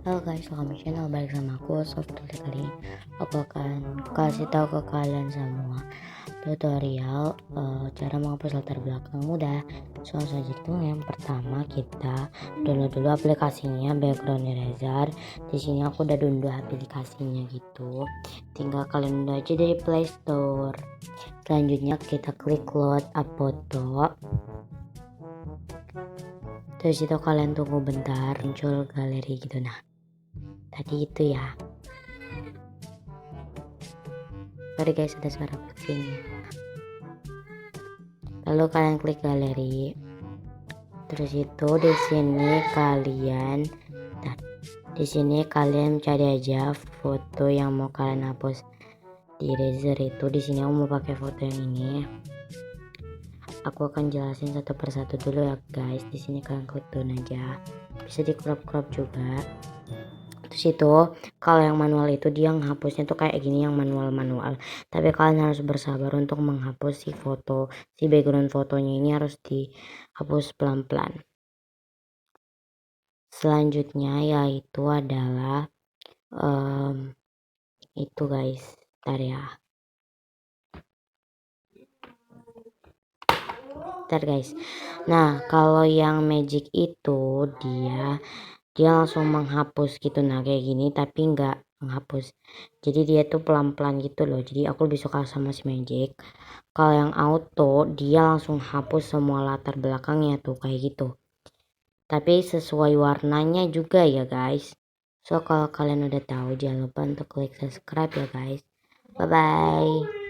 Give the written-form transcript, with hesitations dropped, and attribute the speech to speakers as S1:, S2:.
S1: Halo guys, welcome to channel, balik sama aku Soft. Kali ini aku akan kasih tahu ke kalian semua tutorial cara menghapus latar belakang mudah. Langsung saja itu. Yang pertama kita download dulu aplikasinya Background Eraser. Di sini aku udah download aplikasinya gitu. Tinggal kalian download aja dari Play Store. Selanjutnya kita klik load up foto. Terus itu kalian tunggu bentar muncul galeri gitu. Nah, tadi itu ya. Sorry guys, ada suara kucing. Lalu kalian klik galeri. Terus itu di sini kalian cari aja foto yang mau kalian hapus di eraser itu. Di sini aku mau pakai foto yang ini. Aku akan jelasin satu persatu dulu ya guys. Di sini kalian klik down aja. Bisa di crop juga. Terus itu kalau yang manual itu dia menghapusnya tuh kayak gini, yang manual. Tapi kalian harus bersabar untuk menghapus si background fotonya ini, harus dihapus pelan-pelan. Selanjutnya yaitu adalah itu guys, ntar guys. Nah kalau yang magic itu dia langsung menghapus gitu. Nah kayak gini tapi nggak menghapus, jadi dia tuh pelan-pelan gitu loh. Jadi aku lebih suka sama si magic. Kalau yang auto dia langsung hapus semua latar belakangnya tuh kayak gitu, tapi sesuai warnanya juga ya guys. So kalau kalian udah tahu, jangan lupa untuk klik subscribe ya guys. Bye bye.